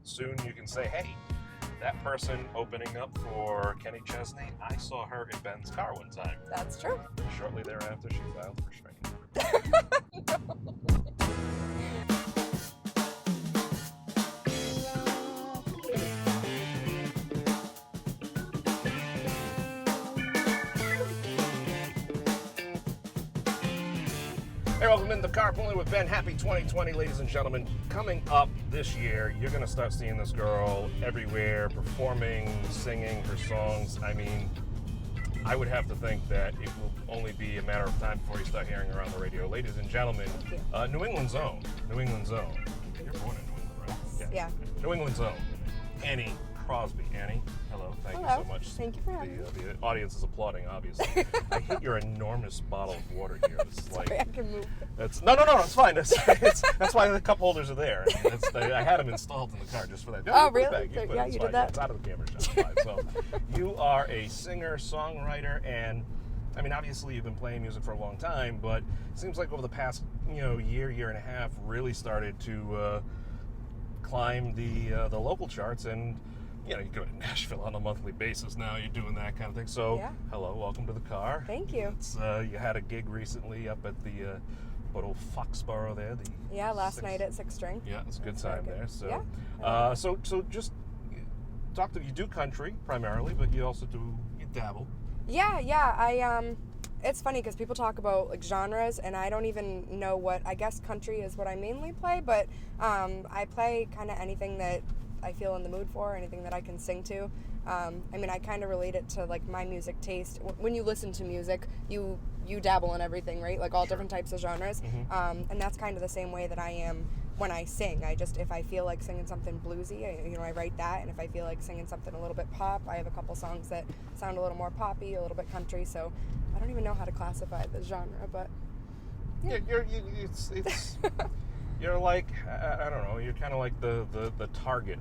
soon you can say, hey, that person opening up for Kenny Chesney, I saw her in Ben's car one time. That's true. Shortly thereafter, she filed for restraining order. Hey, welcome into Carpooling with Ben. Happy 2020, ladies and gentlemen. Coming up this year, you're going to start seeing this girl everywhere, performing, singing her songs. I mean, I would have to think that it will only be a matter of time before you start hearing her on the radio. Ladies and gentlemen, New England's own. You're born in New England, right? Yeah. New England's own. Annie Crosby. Annie, hello. Thank you so much. Thank you for having me. The audience is applauding, obviously. I hit your enormous bottle of water here. It's like, Sorry, I can move. No, it's fine. That's why the cup holders are there. I had them installed in the car just for that. Oh, really? Yeah, you did that? It's out of the camera shot. So you are a singer, songwriter, and I mean, obviously you've been playing music for a long time, but it seems like over the past year and a half, really started to climb the local charts, and you go to Nashville on a monthly basis now. You're doing that kind of thing. So, Hello, welcome to the car. Thank you. You had a gig recently up at the old Foxborough there. Last night at Six String. Yeah, it's a good time there. So, yeah. So just talk to you. Do country primarily, but you also you dabble. Yeah. It's funny because people talk about like genres, and I don't even know what. I guess country is what I mainly play, but I play kind of anything that I feel in the mood for, anything that I can sing to. I mean, I kind of relate it to like my music taste. When you listen to music, you dabble in everything, right? Like all different types of genres. Mm-hmm. And that's kind of the same way that I am when I sing. If I feel like singing something bluesy, I write that. And if I feel like singing something a little bit pop, I have a couple songs that sound a little more poppy, a little bit country. So I don't even know how to classify the genre, but yeah. It's you're like, I don't know, you're kind of like the target,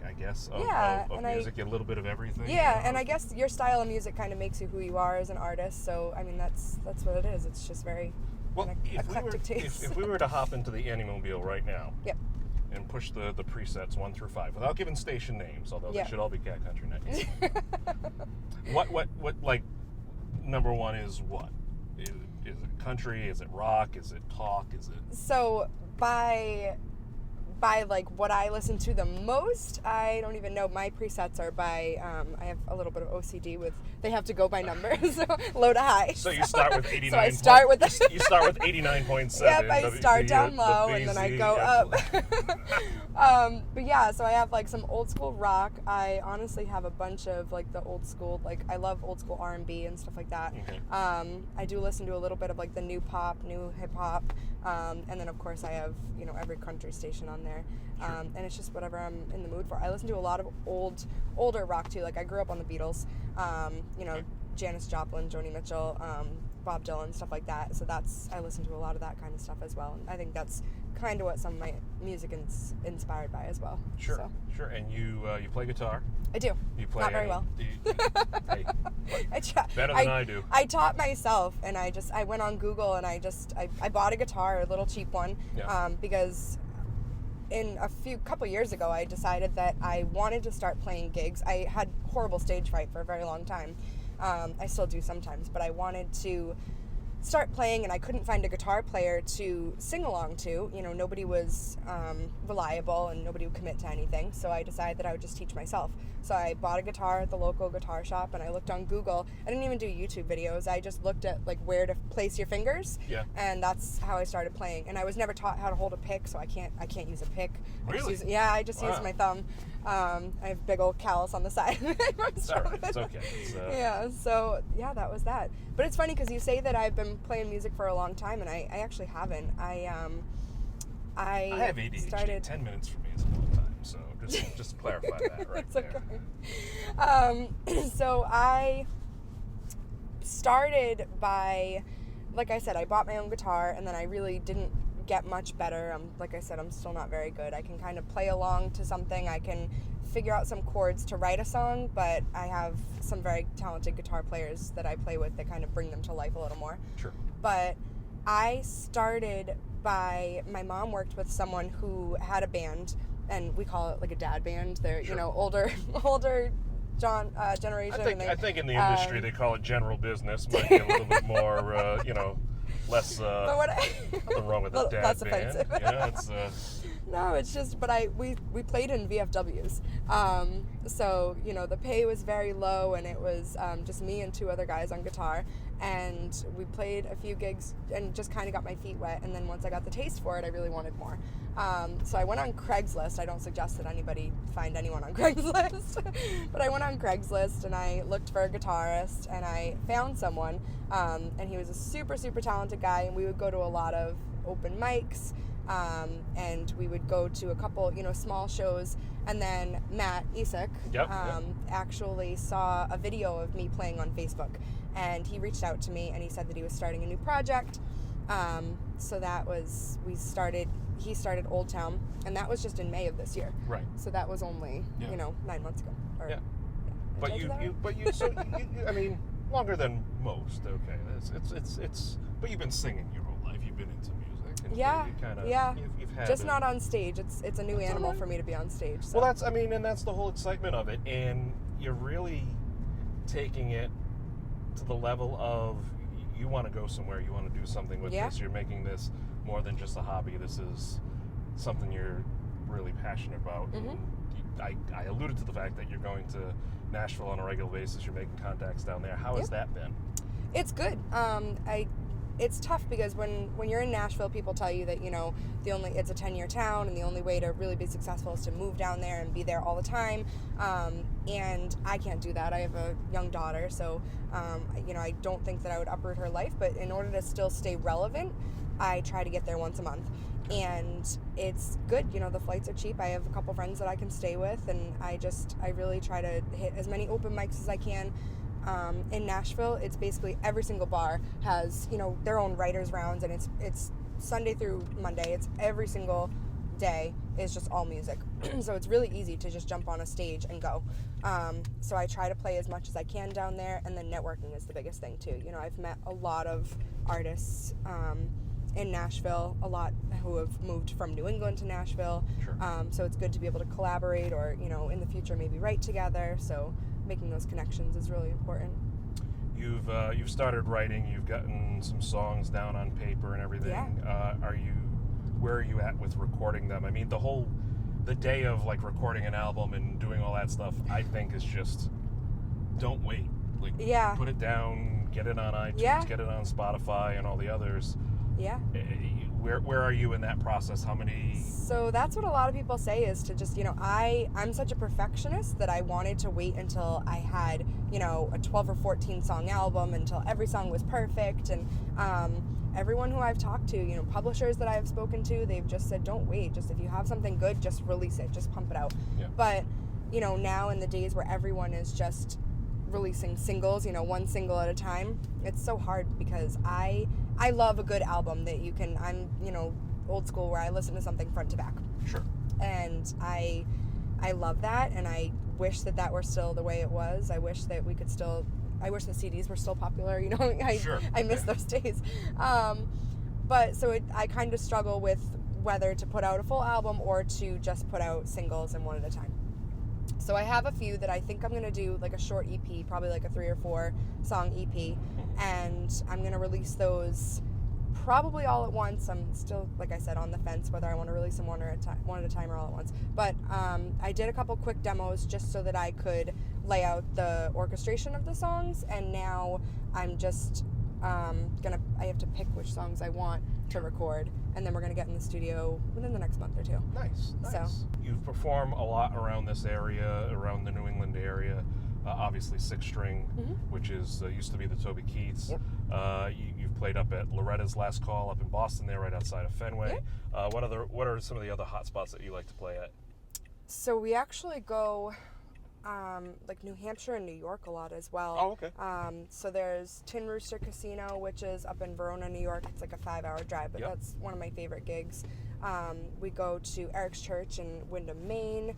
I guess, of music, a little bit of everything. Yeah, and I guess your style of music kind of makes you who you are as an artist, so, I mean, that's what it is. It's just very eclectic taste. If we were to hop into the Annie-mobile right now, yep, and push the presets 1 through 5, without giving station names, although they should all be Cat Country 90s. what, like, number one is what? Is it country? Is it rock? Is it talk? Is it... So, by like what I listen to the most, I don't even know. My presets are by, I have a little bit of OCD with, they have to go by numbers, so low to high. So you start with 89. So I start with you start with 89.7. Yep, I start down low and then I go up. But yeah, so I have like some old school rock. I honestly have a bunch of like the old school, like I love old school R&B and stuff like that. Okay. I do listen to a little bit of like the new pop, new hip hop. And then of course I have, every country station on there. Sure. And it's just whatever I'm in the mood for. I listen to a lot of older rock too. Like I grew up on the Beatles, Janis Joplin, Joni Mitchell, Bob Dylan, stuff like that. So I listen to a lot of that kind of stuff as well. And I think that's kind of what some of my music is inspired by as well. Sure, so. Sure. And you play guitar? I do. You play not very well. Hey, I try. Better than I do. I taught myself, and I went on Google and I bought a guitar, a little cheap one, because in a couple years ago I decided that I wanted to start playing gigs. I had horrible stage fright for a very long time. I still do sometimes, but I wanted to start playing, and I couldn't find a guitar player to sing along to. Nobody was reliable, and nobody would commit to anything, so I decided that I would just teach myself. So I bought a guitar at the local guitar shop, and I looked on Google. I didn't even do YouTube videos. I just looked at like where to place your fingers, and that's how I started playing. And I was never taught how to hold a pick, so I can't use a pick. Really? I just use my thumb. I have a big old callus on the side. It's all right. It's okay. That was that. But it's funny because you say that I've been playing music for a long time, and I actually haven't. I have ADHD. 10 minutes for me is a long time, so just to clarify that right there. Okay. So I started by, like I said, I bought my own guitar, and then I really didn't get much better. Like I said, I'm still not very good. I can kind of play along to something. I can figure out some chords to write a song, but I have some very talented guitar players that I play with that kind of bring them to life a little more. Sure. But I started my mom worked with someone who had a band, and we call it like a dad band. They're, Sure. Older generation. I think in the industry they call it general business. Might be a little bit more, less. Nothing wrong with a dad less band. offensive. Yeah, it's. No, it's just, but we played in VFWs. So, the pay was very low, and it was just me and 2 other guys on guitar. And we played a few gigs and just kind of got my feet wet. And then once I got the taste for it, I really wanted more. So I went on Craigslist. I don't suggest that anybody find anyone on Craigslist. But I went on Craigslist and I looked for a guitarist, and I found someone. And he was a super, super talented guy. And we would go to a lot of open mics. And we would go to a couple, small shows, and then Matt Isak actually saw a video of me playing on Facebook, and he reached out to me and he said that he was starting a new project. So that was he started Old Town, and that was just in May of this year. Right. So that was only 9 months ago. But you I mean, longer than most. Okay, it's but you've been singing your whole life. You've been into music. And you've had just not on stage. It's a new animal for me to be on stage. So. Well, that's the whole excitement of it, and you're really taking it to the level of you want to go somewhere, you want to do something with this. You're making this more than just a hobby. This is something you're really passionate about. Mm-hmm. I alluded to the fact that you're going to Nashville on a regular basis. You're making contacts down there. How has that been? It's good. It's tough because when you're in Nashville, people tell you that it's a 10-year town, and the only way to really be successful is to move down there and be there all the time. And I can't do that. I have a young daughter, so I don't think that I would uproot her life. But in order to still stay relevant, I try to get there once a month, and it's good. The flights are cheap. I have a couple friends that I can stay with, and I really try to hit as many open mics as I can. In Nashville, it's basically every single bar has, their own writers' rounds, and it's Sunday through Monday. It's every single day is just all music. So it's really easy to just jump on a stage and go. So I try to play as much as I can down there, and then networking is the biggest thing too. I've met a lot of artists in Nashville, a lot who have moved from New England to Nashville. Sure. So it's good to be able to collaborate, or in the future maybe write together. So making those connections is really important. You've started writing. You've gotten some songs down on paper and everything. Yeah. Where are you at with recording them? I mean, the day of like recording an album and doing all that stuff, I think is just don't wait. Put it down, get it on iTunes, get it on Spotify and all the others. Yeah. Where are you in that process? How many? So that's what a lot of people say, is to just, I'm such a perfectionist that I wanted to wait until I had, a 12 or 14 song album, until every song was perfect. And everyone who I've talked to, publishers that I've spoken to, they've just said, don't wait. Just if you have something good, just release it. Just pump it out. Yeah. But, now in the days where everyone is just releasing singles, one single at a time, it's so hard because I love a good album that I'm old school, where I listen to something front to back. Sure. And I love that, and I wish that were still the way it was. I wish that I wish the CDs were still popular. I miss those days. But so I kind of struggle with whether to put out a full album or to just put out singles and one at a time. So I have a few that I think I'm going to do, like a short EP, probably like a 3 or 4 song EP, and I'm going to release those probably all at once. I'm still, like I said, on the fence whether I want to release them one at a time or all at once. But I did a couple quick demos just so that I could lay out the orchestration of the songs, and now I'm just I have to pick which songs I want to record, and then we're gonna get in the studio within the next month or 2. Nice. So you perform a lot around this area, around the New England area. Obviously, Six String, which is used to be the Toby Keiths. Yep. You've played up at Loretta's Last Call up in Boston, there right outside of Fenway. Yep. What are some of the other hot spots that you like to play at? So we actually go like New Hampshire and New York a lot as well. Oh, okay. So there's Tin Rooster Casino, which is up in Verona, New York. It's like a 5-hour drive, but that's one of my favorite gigs. We go to Eric's Church in Windham, Maine.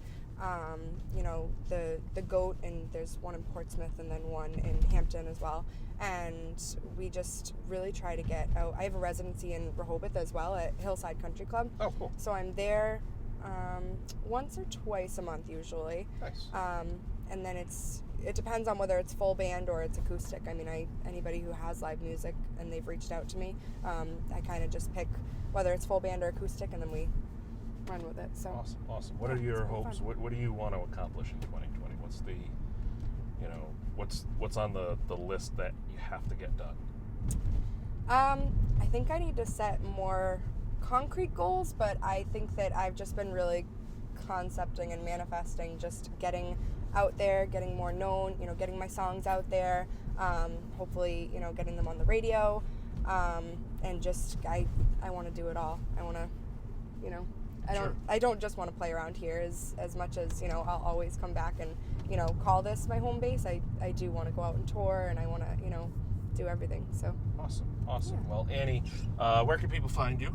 you know, the Goat, and there's one in Portsmouth and then one in Hampton as well. And we just really try to get out. I have a residency in Rehoboth as well at Hillside Country Club. Oh, cool. So I'm there once or twice a month usually. Nice. And then it depends on whether it's full band or it's acoustic. I mean, anybody who has live music and they've reached out to me, I kind of just pick whether it's full band or acoustic, and then we run with it. So Awesome. What are your hopes? What do you want to accomplish in 2020? What's the, you know, what's on the list that you have to get done? I think I need to set more concrete goals, but I think that I've just been really concepting and manifesting, just getting out there, getting more known, you know, getting my songs out there, hopefully, you know, getting them on the radio, and just I want to do it all. I want to, you know, I don't just want to play around here as much as, you know, I'll always come back and, you know, call this my home base. I do want to go out and tour, and I want to, you know, do everything. So Awesome. Yeah. Well, Annie, where can people find you?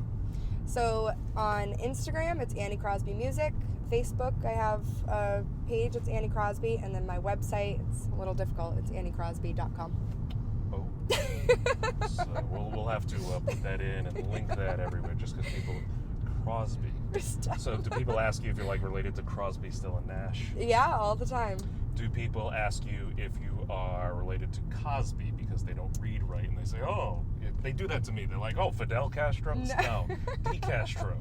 So on Instagram, it's Annie Crosby Music. Facebook, I have a page, it's Annie Crosby, and then my website, it's a little difficult, it's anniecrosby.com. Oh. So we'll have to put that in and link that everywhere, just because people, Crosby. So do people ask you if you're like related to Crosby, Still and Nash? Yeah, all the time. Do people ask you if you are related to Cosby because they don't read right, and they say, oh, they do that to me. They're like, oh, Fidel Castro? No, DeCastro.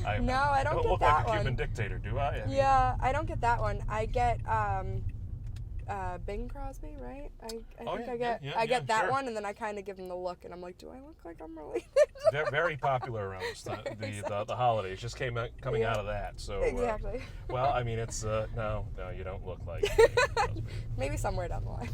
I don't get look that like a one. Cuban dictator, do I? Yeah, I don't get that one. I get Bing Crosby, right? I get that sure. one, and then I kind of give him the look, and I'm like, do I look like I'm related? They're very popular around this time, the holidays. Just coming out of that. So Exactly. Well, I mean, it's no, you don't look like Crosby. Maybe somewhere down the line.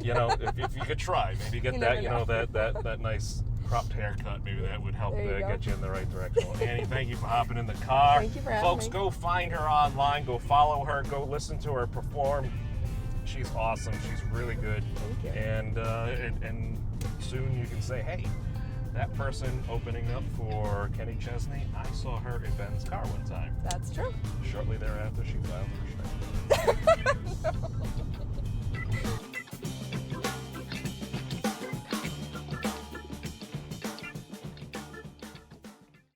You know, if you could try, maybe get that, you know, that nice cropped haircut. Maybe that would help get you in the right direction. Well, Annie, thank you for hopping in the car. Thank you for having Folks, me. go find her online. Go follow her. Go listen to her perform. She's awesome. She's really good. Thank you. And soon you can say, hey, that person opening up for Kenny Chesney, I saw her in Ben's car one time. That's true. Shortly thereafter, she filed for restraining.